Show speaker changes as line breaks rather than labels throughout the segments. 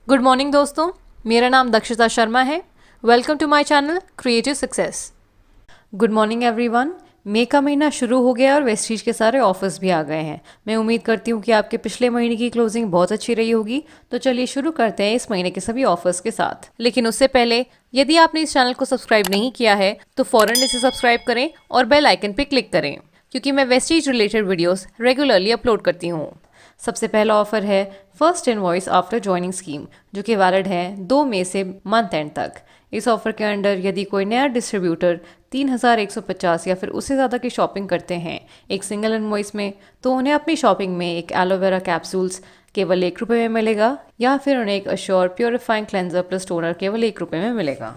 Good morning दोस्तों, मेरा नाम दक्षिता शर्मा है। Welcome to my channel creative success. Good morning everyone. मई का महीना शुरू हो गया और वेस्टीज के सारे ऑफर्स भी आ गए हैं। मैं उम्मीद करती हूँ कि आपके पिछले महीने की क्लोजिंग बहुत अच्छी रही होगी। तो चलिए शुरू करते हैं इस महीने के सभी ऑफर्स के साथ। लेकिन उससे पहले यदि आपने इस चैनल को सब्सक्राइब नहीं किया है तो फौरन इसे सब्सक्राइब करें और बेल आइकन पर क्लिक करें, क्योंकि मैं Vestige related videos regularly upload करती हूँ। सबसे पहला ऑफर है first invoice after joining scheme, जो कि वैलिड है 2 मई से मंथ एंड तक। इस ऑफर के अंडर यदि कोई नया डिस्ट्रीब्यूटर 3150 या फिर उससे ज़्यादा की शॉपिंग करते हैं एक सिंगल इनवॉइस में, तो उन्हें अपनी शॉपिंग में एक एलोवेरा कैप्सूल्स केवल ₹1 में मिलेगा, या फिर उन्हें एक assure purifying cleanser plus toner केवल ₹1 में मिलेगा।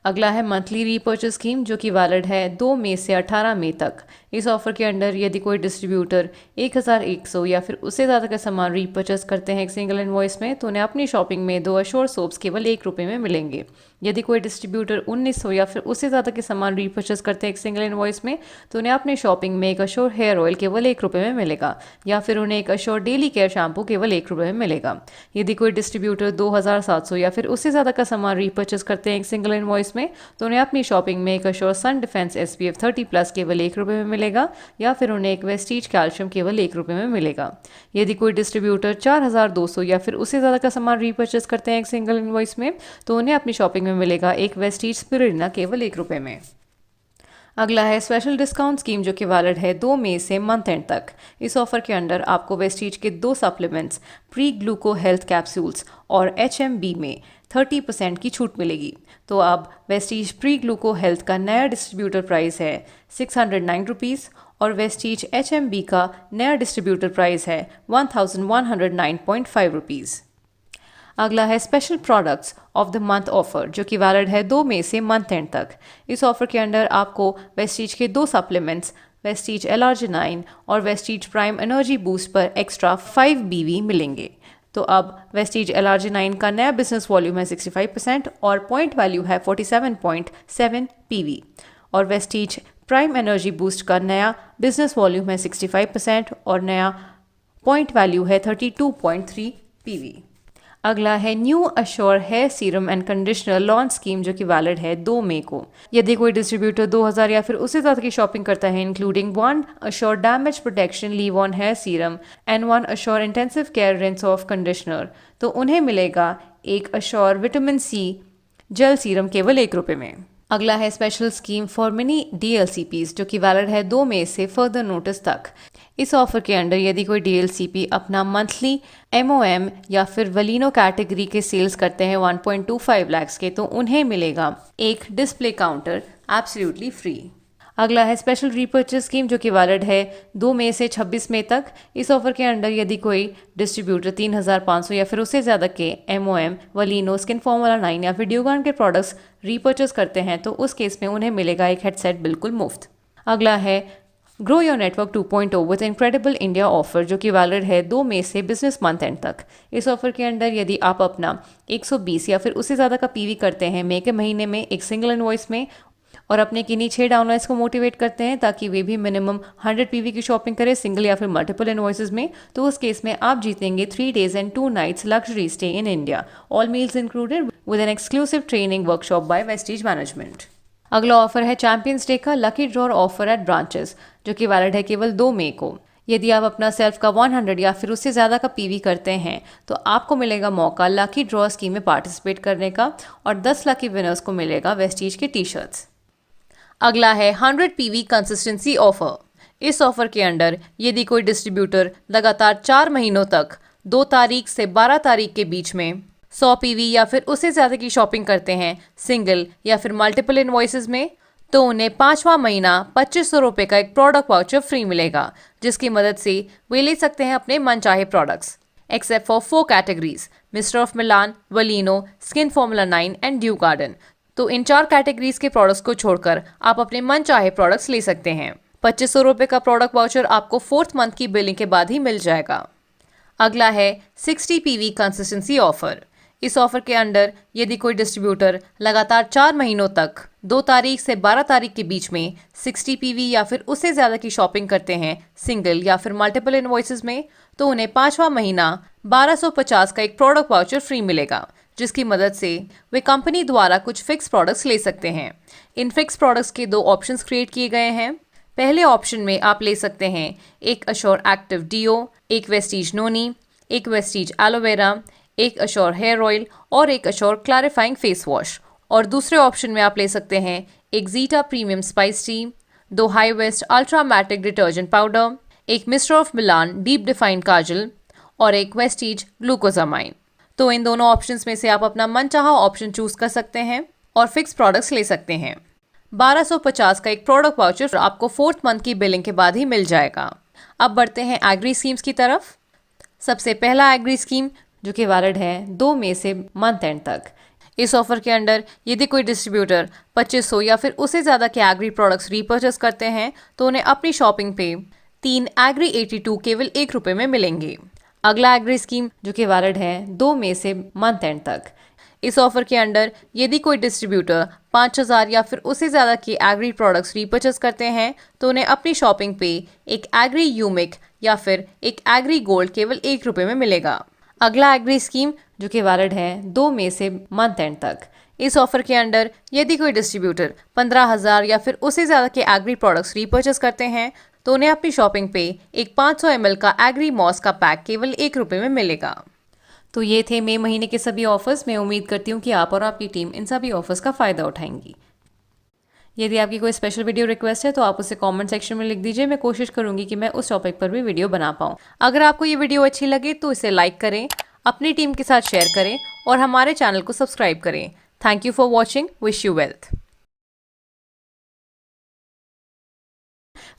अगला है मंथली रीपर्चेज स्कीम, जो कि वैलिड है 2 मई से 18 मई तक। इस ऑफर के अंडर यदि कोई डिस्ट्रीब्यूटर 1100 या फिर उससे ज़्यादा का सामान रीपर्चेज करते हैं एक सिंगल इनवॉइस में, तो उन्हें अपनी शॉपिंग में 2 अश्योर सोप्स केवल ₹1 में मिलेंगे। यदि कोई डिस्ट्रीब्यूटर 1900 या फिर उससे ज़्यादा के सामान रीपर्चेज करते हैं एक सिंगल इनवॉइस में, तो उन्हें अपनी शॉपिंग में एक अश्योर हेयर ऑयल केवल ₹1 में मिलेगा, या फिर उन्हें एक अश्योर डेली केयर शैम्पू केवल ₹1 में मिलेगा। यदि कोई डिस्ट्रीब्यूटर 2700 या फिर उससे ज़्यादा का सामान रीपर्चेज करते हैं एक सिंगल इनवॉइस में, तो उन्हें अपनी शॉपिंग में एक अश्योर सन डिफेंस SPF 30+ केवल ₹1 में मिलेगा, या फिर उन्हें एक वेस्टीज कैल्शियम केवल ₹1 में मिलेगा। यदि कोई डिस्ट्रीब्यूटर 4200 या फिर उससे ज़्यादा का सामान रीपर्चेज करते हैं एक सिंगल इनवॉइस में, तो उन्हें अपनी शॉपिंग में मिलेगा एक वेस्टीज स्पिरुलिना केवल ₹1 में। अगला है स्पेशल डिस्काउंट स्कीम, जो कि वैलिड है 2 मई से मंथ एंड तक। इस ऑफर के अंडर आपको वेस्टीज के 2 सप्लीमेंट्स प्री ग्लूको हेल्थ कैप्सूल्स और HMB में 30% की छूट मिलेगी। तो अब वेस्टीज प्री ग्लूको हेल्थ का नया डिस्ट्रीब्यूटर प्राइस है ₹609 और वेस्टीज HMB का नया डिस्ट्रीब्यूटर प्राइस है ₹1109.5। अगला है special products of the month offer, जो कि वैलिड है 2 मई से मंथ एंड तक। इस ऑफर के अंडर आपको वेस्टीज के 2 सप्लीमेंट्स वेस्टीज L-Arginine और वेस्टीज प्राइम एनर्जी बूस्ट पर एक्स्ट्रा 5 BV मिलेंगे। तो अब वेस्टीज L-Arginine का नया बिजनेस वॉल्यूम है 65% और पॉइंट वैल्यू है 47.7 PV, और वेस्टीज प्राइम एनर्जी बूस्ट का नया बिजनेस वॉल्यूम है 65% और नया पॉइंट वैल्यू है 32.3 PV। अगला है new Assure hair serum and conditioner launch scheme, जो कि वैलिड है 2 मई को। यदि कोई डिस्ट्रीब्यूटर 2000 या फिर उससे ज़्यादा की शॉपिंग करता है including 1 Assure damage protection leave on hair serum and 1 Assure intensive care rinse off conditioner, तो उन्हें मिलेगा एक Assure vitamin C gel serum केवल ₹1 में। अगला है special scheme for mini DLCPs, जो कि वैलिड है 2 मई से फर्दर नोटिस तक। इस ऑफर के अंडर यदि कोई DLCP अपना मंथली MOM या फिर वलीनो कैटेगरी के सेल्स करते हैं 1.25 लाख के, तो उन्हें मिलेगा एक डिस्प्ले काउंटर एब्सोल्युटली फ्री। अगला है स्पेशल रीपर्चेज स्कीम, जो कि वैलिड है 2 मई से 26 मई तक। इस ऑफर के अंडर यदि कोई डिस्ट्रीब्यूटर 3500 या फिर उससे ज़्यादा के MOM, वलीनो, स्किन फॉर्मूला 9 या फिर ड्यूगान के प्रोडक्ट्स रीपर्चेज करते हैं, तो उस केस में उन्हें मिलेगा एक हेडसेट बिल्कुल मुफ्त। अगला है grow your network 2.0 with incredible India offer, जो कि वैलिड है 2 मई से बिजनेस मंथ एंड तक। इस ऑफर के अंडर यदि आप अपना 120 या फिर उससे ज़्यादा का PV करते हैं मई के महीने में एक सिंगल इनवॉइस में, और अपने किन्हीं 6 डाउनलाइंस को मोटिवेट करते हैं ताकि वे भी मिनिमम 100 PV की शॉपिंग करें सिंगल या फिर मल्टीपल इनवॉइसेज में, तो उस केस में आप जीतेंगे 3 days and 2 nights luxury stay in India, all meals included, with an exclusive training workshop by Vestige management. अगला ऑफर है चैंपियंस डे का lucky draw offer at branches, जो कि वैलिड है केवल 2 मई को। यदि आप अपना सेल्फ का 100 या फिर उससे ज़्यादा का PV करते हैं, तो आपको मिलेगा मौका लकी ड्रॉ स्कीम में पार्टिसिपेट करने का, और 10 लकी विनर्स को मिलेगा वेस्टीज के T-shirts। अगला है 100 PV कंसिस्टेंसी ऑफर। इस ऑफर के अंडर यदि कोई डिस्ट्रीब्यूटर लगातार 4 महीनों तक 2 तारीख से 12 तारीख के बीच में 100 PV या फिर उससे ज़्यादा की शॉपिंग करते हैं सिंगल या फिर मल्टीपल इनवॉइसेज में, तो उन्हें 5वां महीना ₹2500 का एक प्रोडक्ट वाउचर फ्री मिलेगा, जिसकी मदद से वे ले सकते हैं अपने मनचाहे products except for 4 categories mister of Milan, वलीनो, skin formula 9 and dew garden. तो इन 4 कैटेगरीज के प्रोडक्ट्स को छोड़कर आप अपने मन चाहे प्रोडक्ट्स ले सकते हैं। ₹2500 का प्रोडक्ट वाउचर आपको 4th मंथ की बिलिंग के बाद ही मिल जाएगा। अगला है 60 PV कंसिस्टेंसी ऑफर। इस ऑफर के अंडर यदि कोई डिस्ट्रीब्यूटर लगातार 4 महीनों तक 2 तारीख से 12 तारीख के बीच में 60 पीवी या फिर उससे ज़्यादा की शॉपिंग करते हैं सिंगल या फिर मल्टीपल इनवॉइसेस में, तो उन्हें 5वां महीना 1250 का एक प्रोडक्ट वाउचर फ्री मिलेगा, जिसकी मदद से वे कंपनी द्वारा कुछ फिक्स प्रोडक्ट्स ले सकते हैं। इन फिक्स प्रोडक्ट्स के 2 ऑप्शंस क्रिएट किए गए हैं। पहले ऑप्शन में आप ले सकते हैं एक अश्योर एक्टिव डीओ, एक वेस्टीज नोनी, एक वेस्टीज एलोवेरा, एक अश्योर हेयर ऑयल और एक अश्योर क्लैरिफाइंग फेस वॉश। और दूसरे ऑप्शन में आप ले सकते हैं एक zeta premium spice tea, 2 high waste ultra matic detergent powder, एक mister of Milan deep defined kajal और एक वेस्टीज ग्लूकोजामाइन। तो इन दोनों ऑप्शंस में से आप अपना मनचाहा ऑप्शन चूज कर सकते हैं और फिक्स प्रोडक्ट्स ले सकते हैं। 1250 का एक प्रोडक्ट वाउचर आपको 4th मंथ की बिलिंग के बाद ही मिल जाएगा। अब बढ़ते हैं एग्री स्कीम्स की तरफ। सबसे पहला एग्री स्कीम जो कि वैलिड है 2 मई से मंथ एंड तक। इस ऑफर के अंडर यदि कोई डिस्ट्रीब्यूटर 2500 या फिर उससे ज़्यादा के एग्री प्रोडक्ट्स रीपर्चेस करते हैं तो उन्हें अपनी शॉपिंग पे 3 एग्री 82 केवल ₹1 में मिलेंगे। अगला एग्री स्कीम जो कि वैलिड है 2 मई से मंथ एंड तक। इस ऑफर के अंडर यदि कोई डिस्ट्रीब्यूटर 5000 या फिर उससे ज़्यादा के एग्री प्रोडक्ट्स रीपर्चेस करते हैं तो उन्हें अपनी शॉपिंग पे एक एग्री यूमिक या फिर एक एग्री गोल्ड केवल ₹1 में मिलेगा। अगला एग्री स्कीम जो कि वैलिड है 2 मई से मंथ एंड तक। इस ऑफर के अंडर यदि कोई डिस्ट्रीब्यूटर 15,000 या फिर उससे ज़्यादा के एग्री प्रोडक्ट्स रीपर्चेस करते हैं तो उन्हें अपनी शॉपिंग पे एक 500 ml का एग्री मॉस का पैक केवल ₹1 में मिलेगा। तो ये थे मई महीने के सभी ऑफर्स। मैं उम्मीद करती हूँ कि आप और आपकी टीम इन सभी ऑफर्स का फ़ायदा उठाएंगी। यदि आपकी कोई स्पेशल वीडियो रिक्वेस्ट है तो आप उसे कमेंट सेक्शन में लिख दीजिए। मैं कोशिश करूंगी कि मैं उस टॉपिक पर भी वीडियो बना पाऊँ। अगर आपको ये वीडियो अच्छी लगे तो इसे लाइक करें, अपनी टीम के साथ शेयर करें और हमारे चैनल को सब्सक्राइब करें। Thank you for watching. Wish you wealth.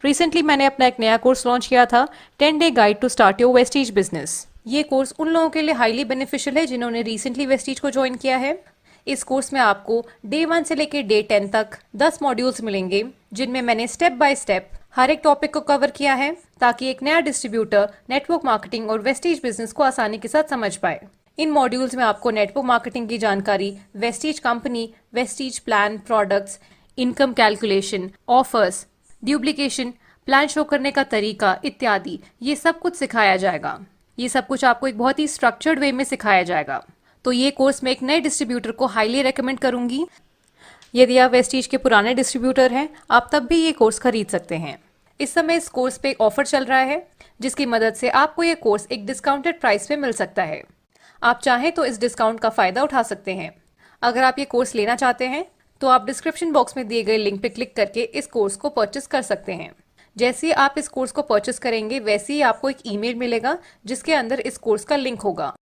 Recently मैंने अपना एक नया कोर्स लॉन्च किया था, 10 day guide to start your Vestige business. ये कोर्स उन लोगों के लिए हाईली बेनिफिशियल है जिन्होंने रिसेंटली वेस्टीज को ज्वाइन किया है। इस कोर्स में आपको डे 1 से लेकर डे 10 तक 10 मॉड्यूल्स मिलेंगे, जिनमें मैंने स्टेप बाय स्टेप हर एक टॉपिक को कवर किया है ताकि एक नया डिस्ट्रीब्यूटर नेटवर्क मार्केटिंग और वेस्टीज बिजनेस को आसानी के साथ समझ पाए। इन मॉड्यूल्स में आपको नेटवर्क मार्केटिंग की जानकारी, Vestige company, Vestige plan, products, income calculation, offers, duplication, plan show करने का तरीका इत्यादि ये सब कुछ सिखाया जाएगा। ये सब कुछ आपको एक बहुत ही स्ट्रक्चर्ड वे में सिखाया जाएगा। तो ये कोर्स मैं एक नए डिस्ट्रीब्यूटर को हाईली रेकमेंड करूंगी। यदि आप वेस्टीज के पुराने डिस्ट्रीब्यूटर हैं, आप तब भी ये कोर्स खरीद सकते हैं। इस समय इस कोर्स पे एक ऑफर चल रहा है जिसकी मदद से आपको ये कोर्स एक डिस्काउंटेड प्राइस पे मिल सकता है। आप चाहें तो इस डिस्काउंट का फायदा उठा सकते हैं। अगर आप ये कोर्स लेना चाहते हैं तो आप डिस्क्रिप्शन बॉक्स में दिए गए लिंक पे क्लिक करके इस कोर्स को परचेस कर सकते हैं। जैसे ही आप इस कोर्स को परचेस करेंगे वैसे ही आपको एक ईमेल मिलेगा जिसके अंदर इस कोर्स का लिंक होगा।